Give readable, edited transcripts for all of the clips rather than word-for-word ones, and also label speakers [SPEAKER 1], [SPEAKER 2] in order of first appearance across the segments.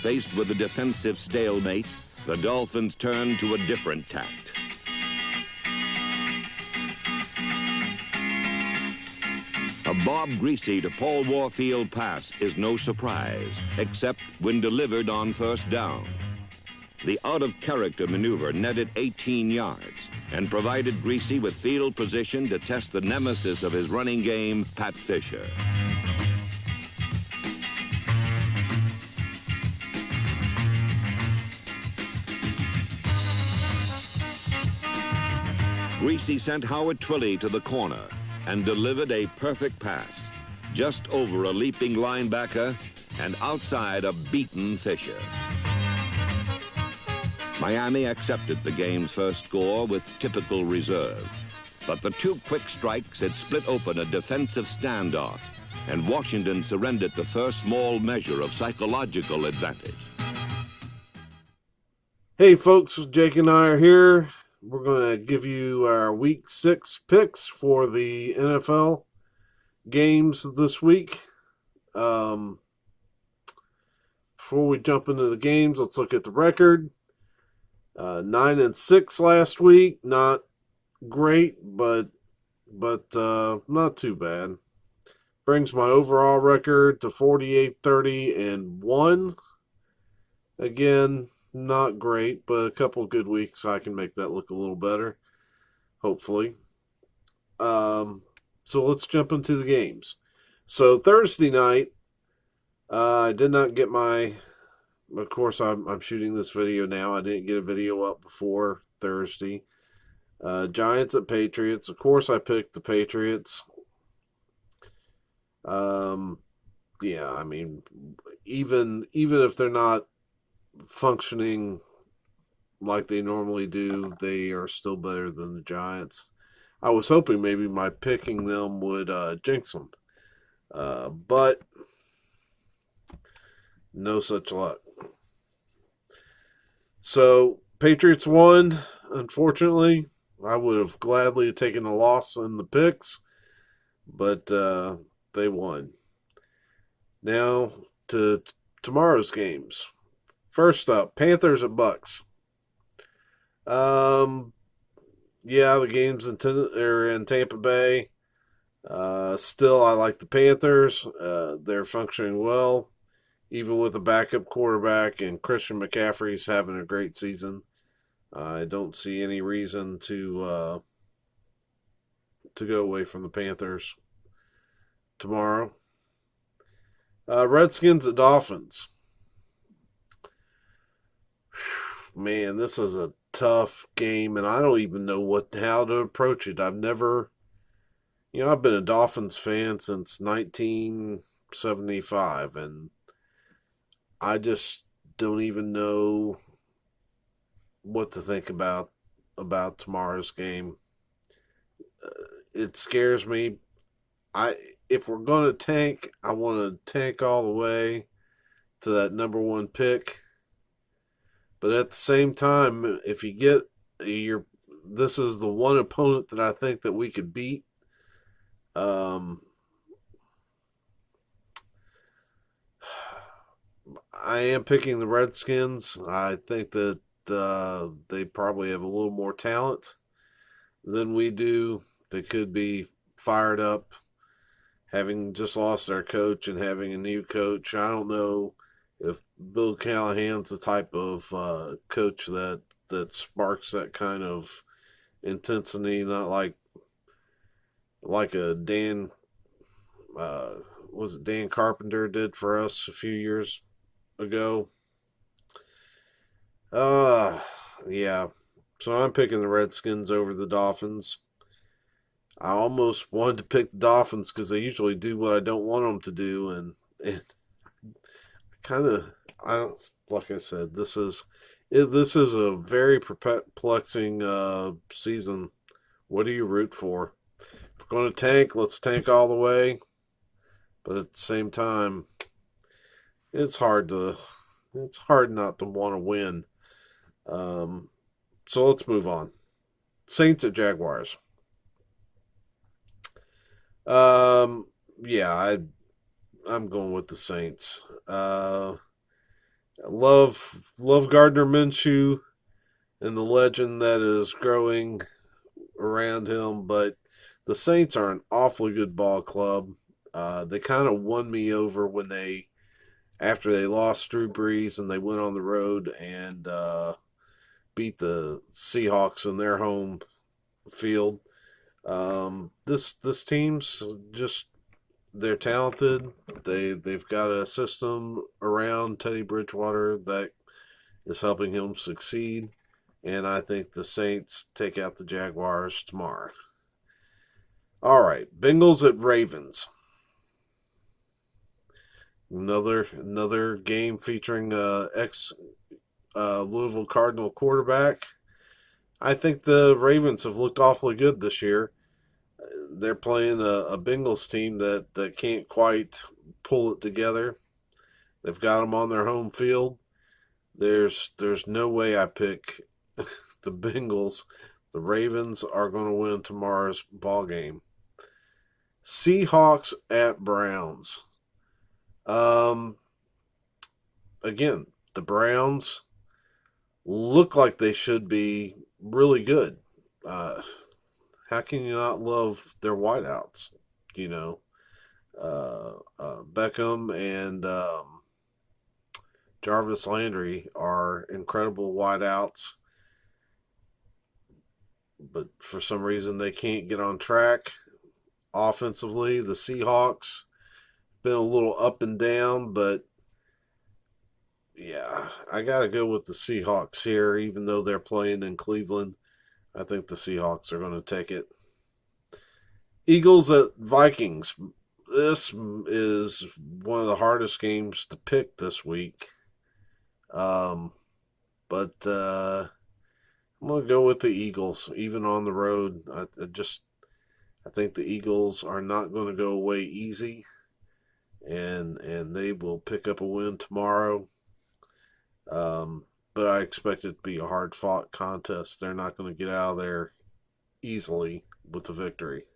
[SPEAKER 1] faced with a defensive stalemate, the Dolphins turn to a different tact. A Bob Greasy to Paul Warfield pass is no surprise, except when delivered on first down. The out-of-character maneuver netted 18 yards and provided Greasy with field position to test the nemesis of his running game, Pat Fisher. Greasy sent Howard Twilley to the corner and delivered a perfect pass, just over a leaping linebacker and outside a beaten Fisher. Miami accepted the game's first score with typical reserve, but the two quick strikes had split open a defensive standoff, and Washington surrendered the first small measure of psychological advantage.
[SPEAKER 2] Hey folks, Jake and I are here. We're going to give you our Week 6 picks for the NFL games this week. Before we jump into the games, let's look at the record. 9-6 last week. Not great, but not too bad. Brings my overall record to 48-30-1. Again, not great, but a couple good weeks, so I can make that look a little better, hopefully. So let's jump into the games. So Thursday night, I did not get my... Of course, I'm shooting this video now. I didn't get a video up before Thursday. Giants at Patriots. Of course, I picked the Patriots. Yeah, I mean, even if they're not functioning like they normally do, they are still better than the Giants. I was hoping maybe my picking them would jinx them. But no such luck. So, Patriots won, unfortunately. I would have gladly taken a loss in the picks, but they won. Now, to tomorrow's games. First up, Panthers at Bucks. Yeah, the game's in Tampa Bay. Still, I like the Panthers. They're functioning well, even with a backup quarterback, and Christian McCaffrey's having a great season. I don't see any reason to go away from the Panthers tomorrow. Redskins at Dolphins. Man, this is a tough game, and I don't even know how to approach it. I've been a Dolphins fan since 1975, and I just don't even know what to think about tomorrow's game. It scares me. If we're going to tank, I want to tank all the way to that number one pick. But at the same time, if you get this is the one opponent that I think that we could beat. I am picking the Redskins. I think that they probably have a little more talent than we do. They could be fired up, having just lost their coach and having a new coach. I don't know if Bill Callahan's the type of coach that sparks that kind of intensity, not like a Dan Dan Carpenter did for us a few years ago. Yeah. So I'm picking the Redskins over the Dolphins. I almost wanted to pick the Dolphins because they usually do what I don't want them to do, and like I said, this is a very perplexing season. What do you root for? If we're going to tank, let's tank all the way. But at the same time, it's hard not to want to win. So let's move on. Saints at Jaguars. Yeah, I'm going with the Saints. Love Gardner Minshew and the legend that is growing around him, but the Saints are an awfully good ball club. They kind of won me over when after they lost Drew Brees and they went on the road and beat the Seahawks in their home field. This team's just they're talented. They've got a system around Teddy Bridgewater that is helping him succeed, and I think the Saints take out the Jaguars tomorrow. All right, Bengals at Ravens. Another game featuring ex Louisville Cardinal quarterback. I think the Ravens have looked awfully good this year. They're playing a Bengals team that can't quite pull it together. They've got them on their home field. There's no way I pick the Bengals. The Ravens are going to win tomorrow's ball game. Seahawks at Browns. Again, the Browns look like they should be really good. How can you not love their wideouts? You know, Beckham and Jarvis Landry are incredible wideouts, but for some reason they can't get on track offensively. The Seahawks been a little up and down, but yeah, I gotta go with the Seahawks here, even though they're playing in Cleveland. I think the Seahawks are going to take it. Eagles at Vikings. This is one of the hardest games to pick this week. But I'm going to go with the Eagles, even on the road. I think the Eagles are not going to go away easy, and they will pick up a win tomorrow. But I expect it to be a hard-fought contest. They're not going to get out of there easily with the victory.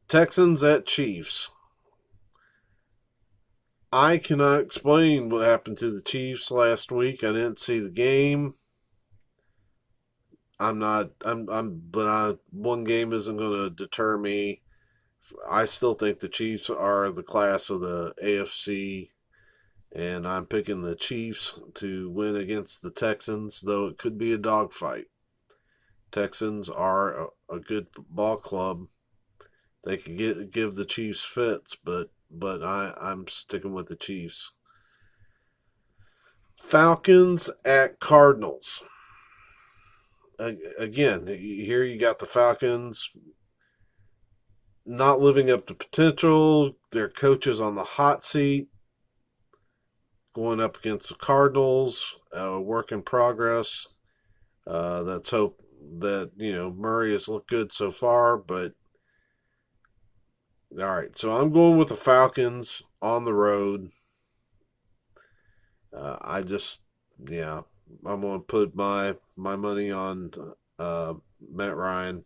[SPEAKER 2] Texans at Chiefs. I cannot explain what happened to the Chiefs last week. I didn't see the game. One game isn't going to deter me. I still think the Chiefs are the class of the AFC, and I'm picking the Chiefs to win against the Texans, though it could be a dogfight. Texans are a good ball club. They could give the Chiefs fits, but I'm sticking with the Chiefs. Falcons at Cardinals. Again, here you got the Falcons not living up to potential. Their coach is on the hot seat, going up against the Cardinals. Work in progress. Let's hope that Murray has looked good so far, but all right. So I'm going with the Falcons on the road. I'm going to put my money on Matt Ryan.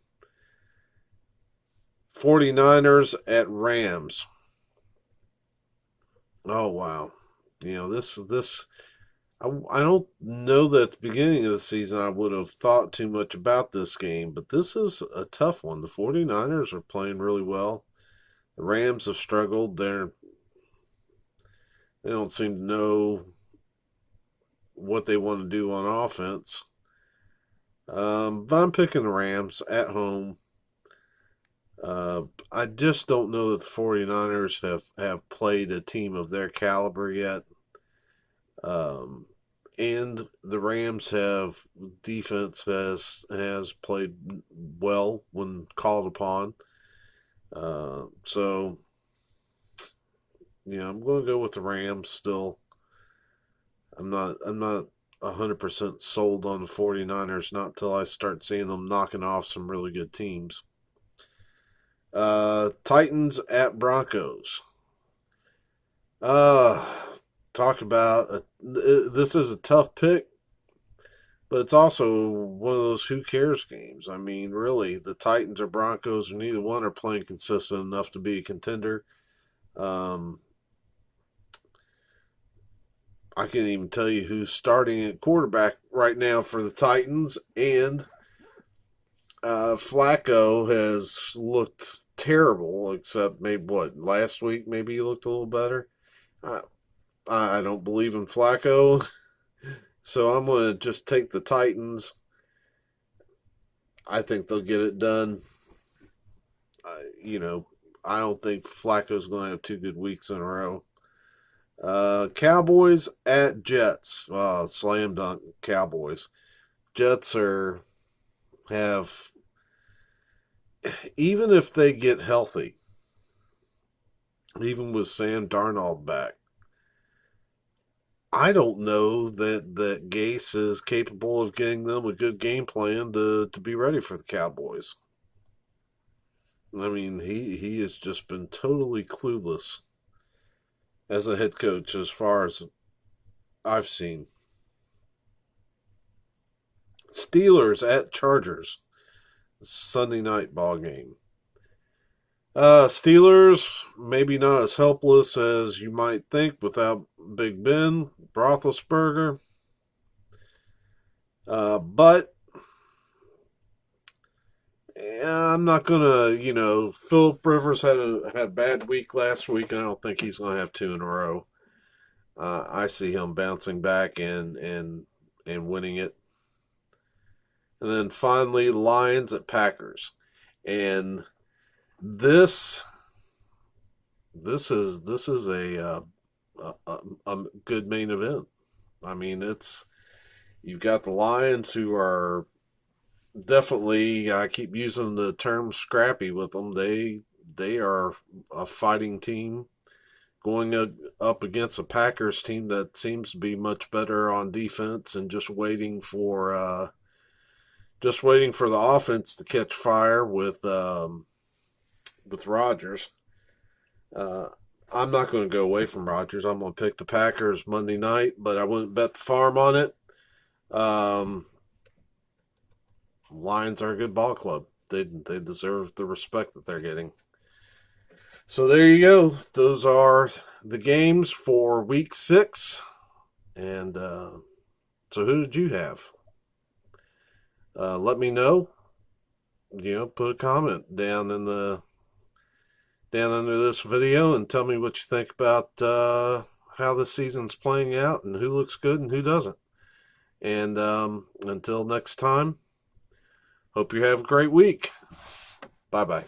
[SPEAKER 2] 49ers at Rams. Oh, wow. This I don't know that at the beginning of the season I would have thought too much about this game, but this is a tough one. The 49ers are playing really well. The Rams have struggled. They don't seem to know what they want to do on offense. But I'm picking the Rams at home. I just don't know that the 49ers have played a team of their caliber yet. And the Rams defense has played well when called upon. So I'm going to go with the Rams still. I'm not 100% sold on the 49ers, not till I start seeing them knocking off some really good teams. Titans at Broncos. Talk about this is a tough pick, but it's also one of those who cares games. I mean, really, the Titans or Broncos, neither one are playing consistent enough to be a contender. I can't even tell you who's starting at quarterback right now for the Titans, and Flacco has looked terrible, except maybe last week maybe he looked a little better. I, I don't believe in Flacco, so I'm going to just take the Titans. I think they'll get it done. I don't think Flacco's going to have 2 good weeks in a row. Cowboys at Jets. Slam dunk Cowboys. Jets have, even if they get healthy, even with Sam Darnold back, I don't know that Gase is capable of getting them a good game plan to be ready for the Cowboys. I mean, he has just been totally clueless as a head coach as far as I've seen. Steelers at Chargers. Sunday night ball game. Steelers, maybe not as helpless as you might think without Big Ben, Roethlisberger. But I'm not gonna, Philip Rivers had a bad week last week, and I don't think he's gonna have 2 in a row. I see him bouncing back and winning it. And then finally, Lions at Packers, and this is a good main event. I mean, you've got the Lions, who are definitely, I keep using the term scrappy with them. They are a fighting team going up against a Packers team that seems to be much better on defense and just waiting for the offense to catch fire with Rodgers. I'm not going to go away from Rodgers. I'm going to pick the Packers Monday night, but I wouldn't bet the farm on it. Lions are a good ball club. They deserve the respect that they're getting. So there you go. Those are the games for Week 6. And so who did you have? Let me know. Put a comment down under this video and tell me what you think about how the season's playing out and who looks good and who doesn't. And until next time, hope you have a great week. Bye-bye.